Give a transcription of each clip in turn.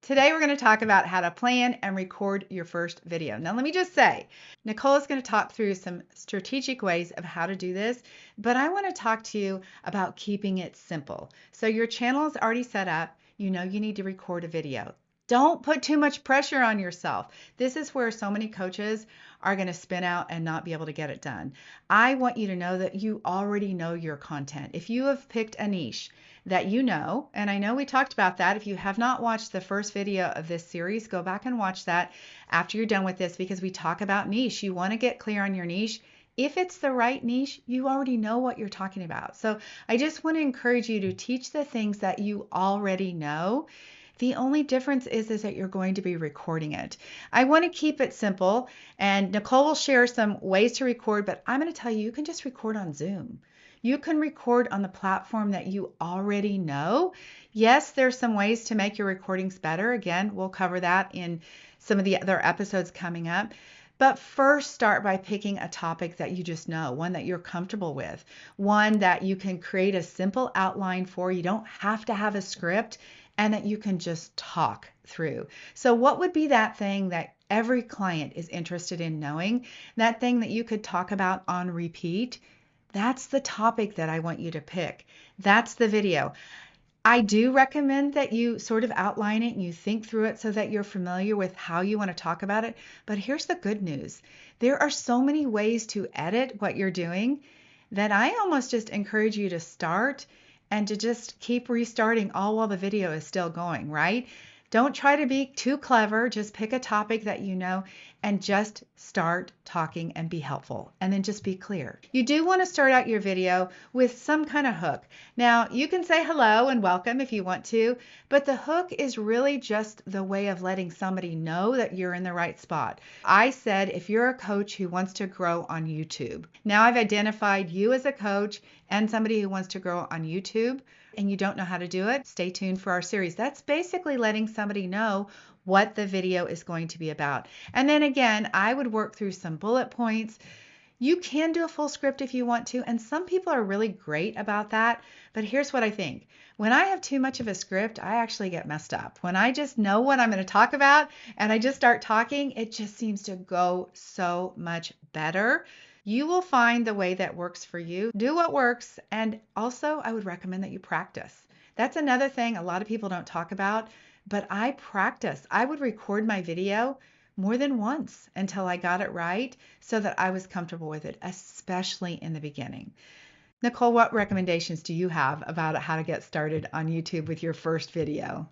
Today, we're going to talk about how to plan and record your first video. Now, let me just say, Nicole is going to talk through some strategic ways of how to do this, but I want to talk to you about keeping it simple. So your channel is already set up. You know you need to record a video. Don't put too much pressure on yourself. This is where so many coaches are going to spin out and not be able to get it done. I want you to know that you already know your content. If you have picked a niche that you know, and I know we talked about that. If you have not watched the first video of this series, go back and watch that after you're done with this, because we talk about niche. You want to get clear on your niche. If it's the right niche, you already know what you're talking about. So I just want to encourage you to teach the things that you already know. The only difference is that you're going to be recording it. I want to keep it simple, and Nicole will share some ways to record, but I'm going to tell you, you can just record on Zoom. You can record on the platform that you already know. Yes, there's some ways to make your recordings better. Again, we'll cover that in some of the other episodes coming up. But first, start by picking a topic that you just know, one that you're comfortable with, one that you can create a simple outline for. You don't have to have a script, and that you can just talk through. So what would be that thing that every client is interested in knowing, that thing that you could talk about on repeat? That's the topic that I want you to pick. That's the video. I do recommend that you sort of outline it and you think through it so that you're familiar with how you want to talk about it. But here's the good news. There are so many ways to edit what you're doing that I almost just encourage you to start and to just keep restarting all while the video is still going, right? Don't try to be too clever. Just pick a topic that you know and just start talking and be helpful, and then just be clear. You do want to start out your video with some kind of hook. Now, you can say hello and welcome if you want to, but the hook is really just the way of letting somebody know that you're in the right spot. I said, if you're a coach who wants to grow on YouTube, now I've identified you as a coach and somebody who wants to grow on YouTube, and you don't know how to do it, stay tuned for our series. That's basically letting somebody know what the video is going to be about. And then again, I would work through some bullet points. You can do a full script if you want to, and some people are really great about that. But here's what I think. When I have too much of a script, I actually get messed up. When I just know what I'm going to talk about and I just start talking, it just seems to go so much better. You will find the way that works for you. Do what works. And also, I would recommend that you practice. That's another thing a lot of people don't talk about, but I practice. I would record my video more than once until I got it right so that I was comfortable with it, especially in the beginning. Nicole, what recommendations do you have about how to get started on YouTube with your first video?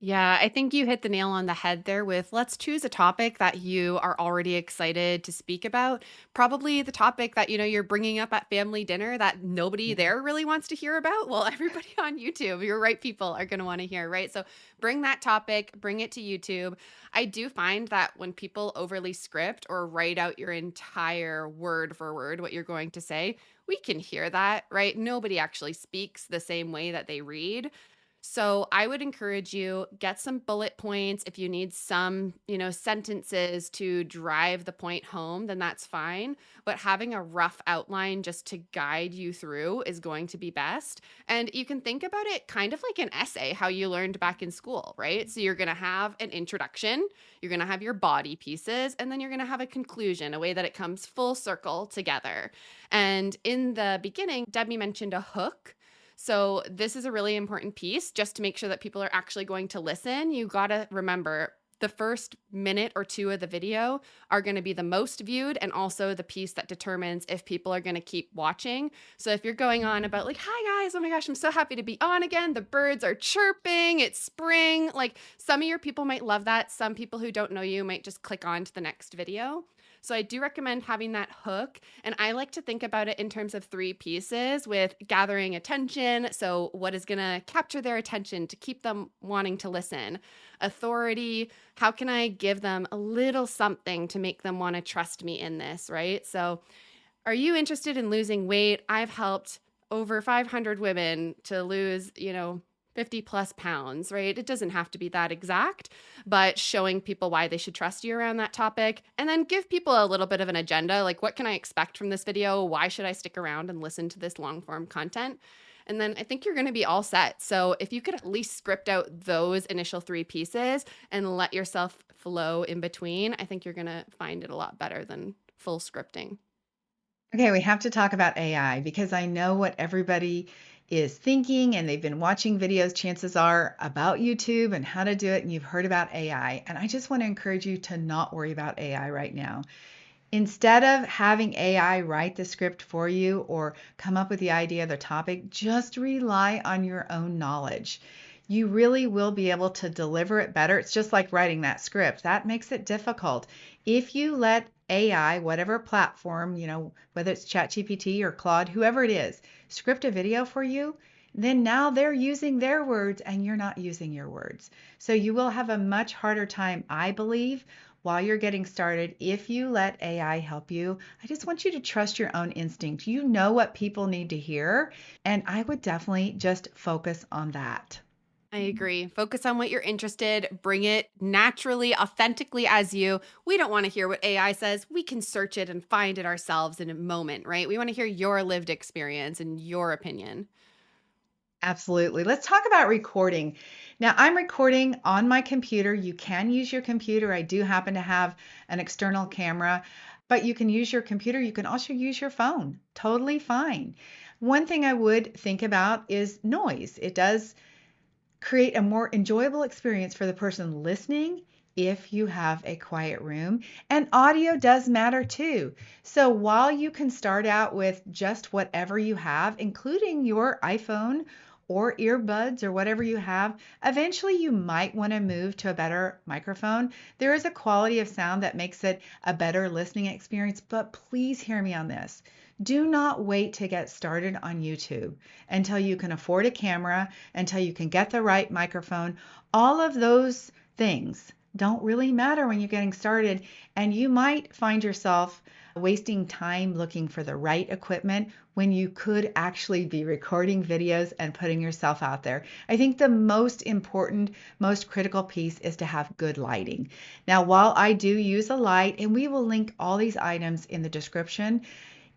Yeah, I think you hit the nail on the head there with let's choose a topic that you are already excited to speak about. Probably the topic that, you're bringing up at family dinner that nobody there really wants to hear about. Well, everybody on YouTube, your right people are going to want to hear, right? So bring that topic, bring it to YouTube. I do find that when people overly script or write out your entire word for word what you're going to say, we can hear that, right? Nobody actually speaks the same way that they read. So I would encourage you, get some bullet points. If you need some, sentences to drive the point home, then that's fine. But having a rough outline just to guide you through is going to be best. And you can think about it kind of like an essay, how you learned back in school, right? So you're going to have an introduction, you're going to have your body pieces, and then you're going to have a conclusion, a way that it comes full circle together. And in the beginning, Debbie mentioned a hook. So this is a really important piece just to make sure that people are actually going to listen. You got to remember the first minute or two of the video are going to be the most viewed and also the piece that determines if people are going to keep watching. So if you're going on about like, hi guys, oh my gosh, I'm so happy to be on again. The birds are chirping. It's spring. Like some of your people might love that. Some people who don't know you might just click on to the next video. So I do recommend having that hook. And I like to think about it in terms of three pieces with gathering attention. So what is going to capture their attention to keep them wanting to listen? Authority. How can I give them a little something to make them want to trust me in this, right? So are you interested in losing weight? I've helped over 500 women to lose, 50 plus pounds, right? It doesn't have to be that exact, but showing people why they should trust you around that topic, and then give people a little bit of an agenda. Like, what can I expect from this video? Why should I stick around and listen to this long form content? And then I think you're going to be all set. So if you could at least script out those initial three pieces and let yourself flow in between, I think you're going to find it a lot better than full scripting. Okay, we have to talk about AI because I know what everybody is thinking and they've been watching videos, chances are, about YouTube and how to do it, and you've heard about AI. And I just want to encourage you to not worry about AI right now. Instead of having AI write the script for you or come up with the idea of the topic, just rely on your own knowledge. You really will be able to deliver it better. It's just like writing that script. That makes it difficult. If you let AI, whatever platform, whether it's ChatGPT or Claude, whoever it is, script a video for you, then now they're using their words and you're not using your words. So you will have a much harder time, I believe, while you're getting started, if you let AI help you. I just want you to trust your own instinct. You know what people need to hear, and I would definitely just focus on that. I agree. Focus on what you're interested, bring it naturally, authentically as you. We don't want to hear what AI says. We can search it and find it ourselves in a moment, right? We want to hear your lived experience and your opinion. Absolutely. Let's talk about recording. Now, I'm recording on my computer. You can use your computer. I do happen to have an external camera, but you can use your computer. You can also use your phone. Totally fine. One thing I would think about is noise. It does create a more enjoyable experience for the person listening if you have a quiet room. And audio does matter too. So while you can start out with just whatever you have, including your iPhone or earbuds or whatever you have, eventually you might want to move to a better microphone. There is a quality of sound that makes it a better listening experience, but please hear me on this. Do not wait to get started on YouTube until you can afford a camera, until you can get the right microphone. All of those things don't really matter when you're getting started, and you might find yourself wasting time looking for the right equipment when you could actually be recording videos and putting yourself out there. I think the most important, most critical piece is to have good lighting. Now, while I do use a light, and we will link all these items in the description,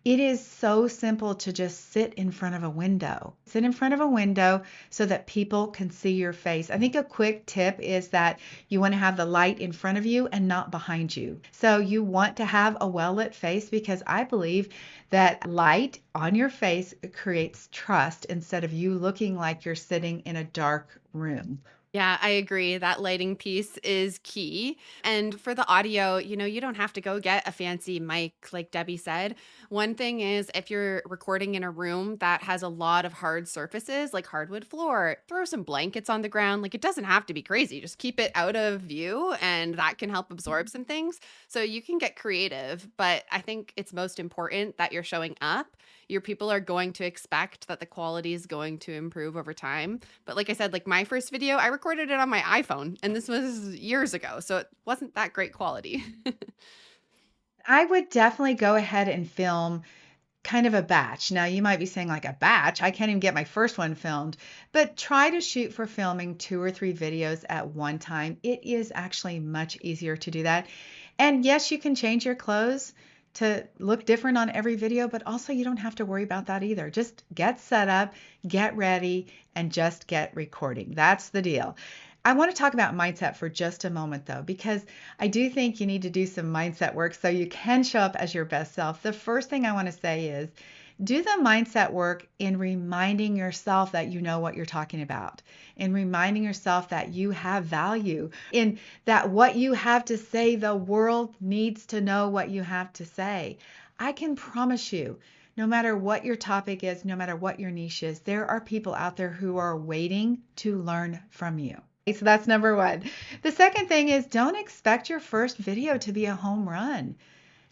it is so simple to just sit in front of a window. Sit in front of a window so that people can see your face. I think a quick tip is that you want to have the light in front of you and not behind you. So you want to have a well-lit face because I believe that light on your face creates trust instead of you looking like you're sitting in a dark room. Yeah, I agree. That lighting piece is key. And for the audio, you don't have to go get a fancy mic, like Debbie said. One thing is if you're recording in a room that has a lot of hard surfaces, like hardwood floor, throw some blankets on the ground. Like it doesn't have to be crazy. Just keep it out of view, and that can help absorb some things. So you can get creative, but I think it's most important that you're showing up. Your people are going to expect that the quality is going to improve over time. But like I said, like my first video, I recorded it on my iPhone, and this was years ago, so it wasn't that great quality. I would definitely go ahead and film kind of a batch. Now, you might be saying, like, a batch? I can't even get my first one filmed. But try to shoot for filming 2 or 3 videos at one time. It is actually much easier to do that. And yes, you can change your clothes to look different on every video, but also you don't have to worry about that either. Just get set up, get ready, and just get recording. That's the deal. I want to talk about mindset for just a moment, though, because I do think you need to do some mindset work so you can show up as your best self. The first thing I want to say is do the mindset work in reminding yourself that you know what you're talking about, in reminding yourself that you have value, in that what you have to say, the world needs to know what you have to say. I can promise you, no matter what your topic is, no matter what your niche is, there are people out there who are waiting to learn from you. So that's number one. The second thing is don't expect your first video to be a home run.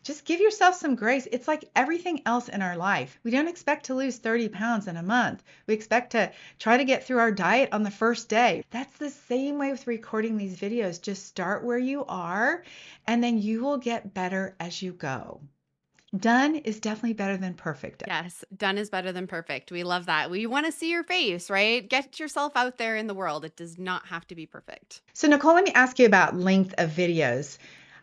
Just give yourself some grace. It's like everything else in our life. We don't expect to lose 30 pounds in a month. We expect to try to get through our diet on the first day. That's the same way with recording these videos. Just start where you are, and then you will get better as you go. Done is definitely better than perfect. Yes, done is better than perfect. We love that. We want to see your face, right? Get yourself out there in the world. It does not have to be perfect. So, Nicole, let me ask you about length of videos.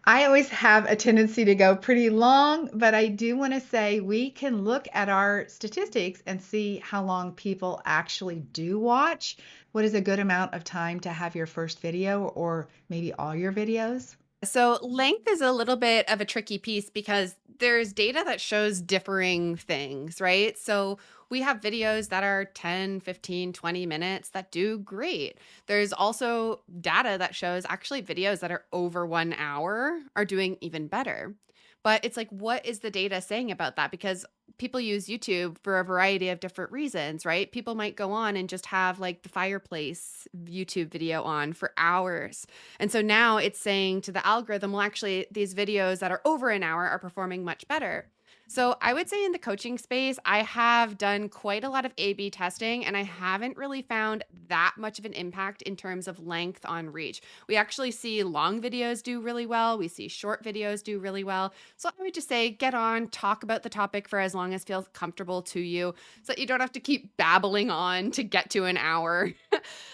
I always have a tendency to go pretty long, but I do want to say we can look at our statistics and see how long people actually do watch. What is a good amount of time to have your first video or maybe all your videos? So, length is a little bit of a tricky piece because there's data that shows differing things, right? So, we have videos that are 10, 15, 20 minutes that do great. There's also data that shows actually videos that are over 1 hour are doing even better. But it's like, what is the data saying about that? Because people use YouTube for a variety of different reasons, right? People might go on and just have like the fireplace YouTube video on for hours. And so now it's saying to the algorithm, well, actually, these videos that are over an hour are performing much better. So I would say in the coaching space, I have done quite a lot of A B testing and I haven't really found that much of an impact in terms of length on reach. We actually see long videos do really well. We see short videos do really well. So I would just say get on, talk about the topic for as long as feels comfortable to you so that you don't have to keep babbling on to get to an hour.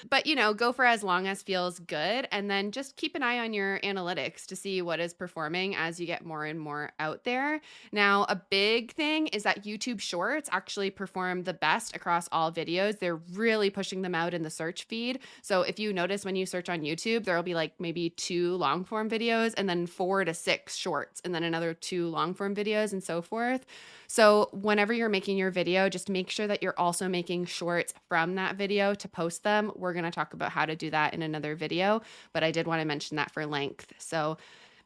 But, go for as long as feels good. And then just keep an eye on your analytics to see what is performing as you get more and more out there. Now, a big thing is that YouTube Shorts actually perform the best across all videos. They're really pushing them out in the search feed. So if you notice when you search on YouTube, there will be like maybe 2 long form videos and then 4 to 6 shorts and then another 2 long form videos and so forth. So whenever you're making your video, just make sure that you're also making shorts from that video to post them. We're going to talk about how to do that in another video, but I did want to mention that for length. So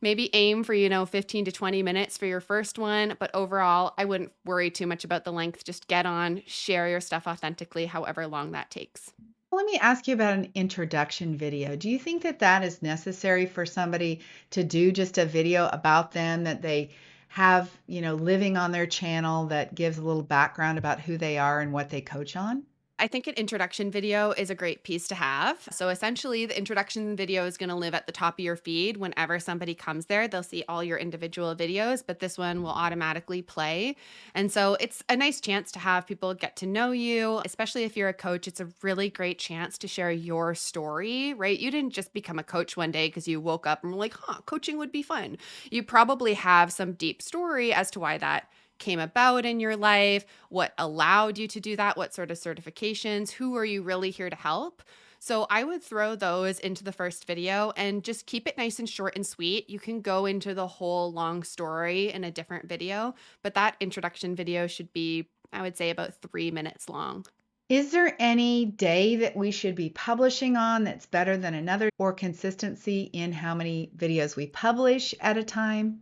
maybe aim for, 15 to 20 minutes for your first one, but overall, I wouldn't worry too much about the length. Just get on, share your stuff authentically, however long that takes. Let me ask you about an introduction video. Do you think that that is necessary for somebody to do just a video about them that they have, living on their channel that gives a little background about who they are and what they coach on? I think an introduction video is a great piece to have. So essentially, the introduction video is going to live at the top of your feed. Whenever somebody comes there, they'll see all your individual videos, but this one will automatically play. And so it's a nice chance to have people get to know you, especially if you're a coach. It's a really great chance to share your story, right? You didn't just become a coach one day because you woke up and were like, coaching would be fun. You probably have some deep story as to why that came about in your life, what allowed you to do that, what sort of certifications, who are you really here to help? So I would throw those into the first video and just keep it nice and short and sweet. You can go into the whole long story in a different video, but that introduction video should be, I would say, about 3 minutes long. Is there any day that we should be publishing on that's better than another, or consistency in how many videos we publish at a time?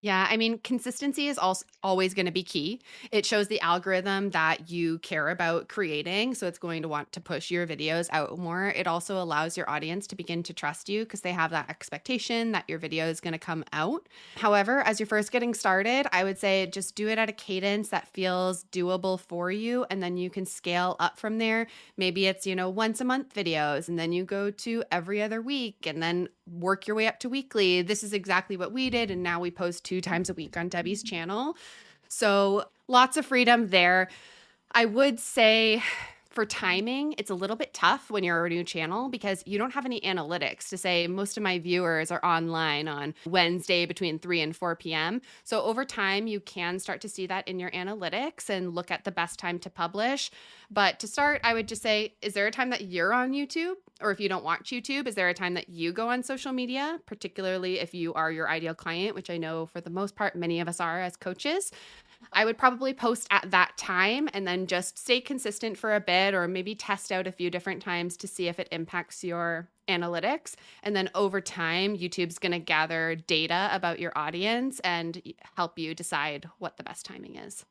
Yeah, I mean, consistency is also always going to be key. It shows the algorithm that you care about creating, so it's going to want to push your videos out more. It also allows your audience to begin to trust you because they have that expectation that your video is going to come out. However, as you're first getting started, I would say just do it at a cadence that feels doable for you, and then you can scale up from there. Maybe it's, once a month videos, and then you go to every other week, and then work your way up to weekly. This is exactly what we did, and now we post 2 times a week on Debbie's channel. So lots of freedom there. I would say for timing, it's a little bit tough when you're a new channel because you don't have any analytics to say most of my viewers are online on Wednesday between 3 and 4 p.m. So over time, you can start to see that in your analytics and look at the best time to publish. But to start, I would just say, is there a time that you're on YouTube? Or if you don't watch YouTube, is there a time that you go on social media, particularly if you are your ideal client, which I know for the most part, many of us are as coaches? I would probably post at that time and then just stay consistent for a bit or maybe test out a few different times to see if it impacts your analytics. And then over time, YouTube's going to gather data about your audience and help you decide what the best timing is.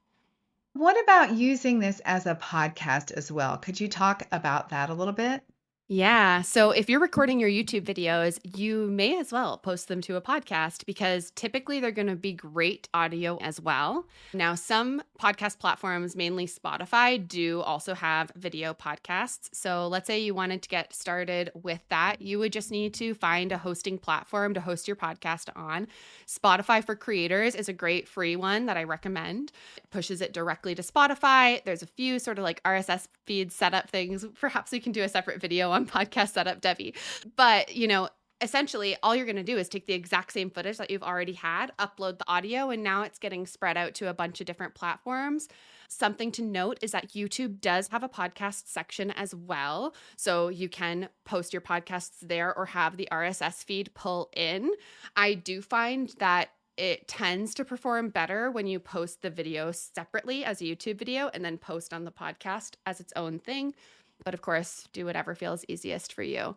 What about using this as a podcast as well? Could you talk about that a little bit? Yeah. So if you're recording your YouTube videos, you may as well post them to a podcast because typically they're going to be great audio as well. Now, some podcast platforms, mainly Spotify, do also have video podcasts. So let's say you wanted to get started with that. You would just need to find a hosting platform to host your podcast on. Spotify for Creators is a great free one that I recommend. It pushes it directly to Spotify. There's a few sort of like RSS feed setup things. Perhaps we can do a separate video on podcast setup, Debbie. But, essentially all you're going to do is take the exact same footage that you've already had, upload the audio, and now it's getting spread out to a bunch of different platforms. Something to note is that YouTube does have a podcast section as well. So you can post your podcasts there or have the RSS feed pull in. I do find that it tends to perform better when you post the video separately as a YouTube video and then post on the podcast as its own thing. But of course, do whatever feels easiest for you.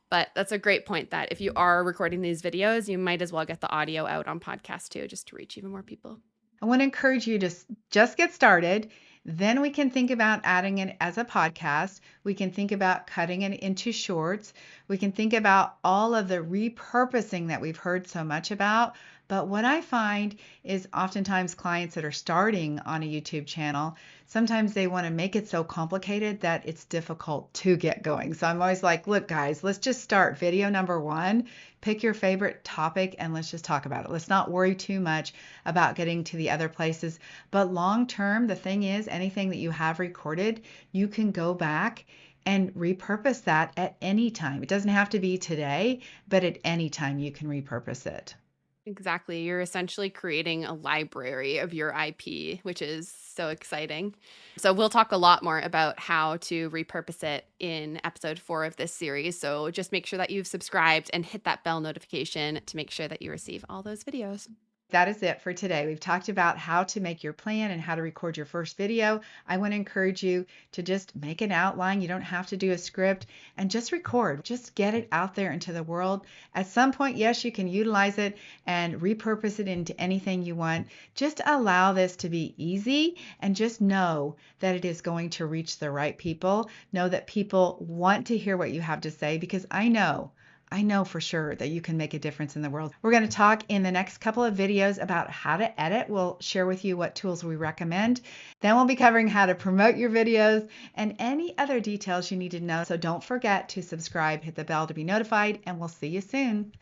But that's a great point that if you are recording these videos, you might as well get the audio out on podcast too, just to reach even more people. I want to encourage you to just get started. Then we can think about adding it as a podcast. We can think about cutting it into shorts. We can think about all of the repurposing that we've heard so much about. But what I find is oftentimes clients that are starting on a YouTube channel, sometimes they want to make it so complicated that it's difficult to get going. So I'm always like, look, guys, let's just start video number one. Pick your favorite topic and let's just talk about it. Let's not worry too much about getting to the other places. But long term, the thing is, anything that you have recorded, you can go back and repurpose that at any time. It doesn't have to be today, but at any time you can repurpose it. Exactly. You're essentially creating a library of your IP, which is so exciting. So we'll talk a lot more about how to repurpose it in episode 4 of this series. So just make sure that you've subscribed and hit that bell notification to make sure that you receive all those videos. That is it for today. We've talked about how to make your plan and how to record your first video. I want to encourage you to just make an outline. You don't have to do a script and just record. Just get it out there into the world. At some point, yes, you can utilize it and repurpose it into anything you want. Just allow this to be easy and just know that it is going to reach the right people. Know that people want to hear what you have to say, because I know for sure that you can make a difference in the world. We're going to talk in the next couple of videos about how to edit. We'll share with you what tools we recommend. Then we'll be covering how to promote your videos and any other details you need to know. So don't forget to subscribe, hit the bell to be notified, and we'll see you soon.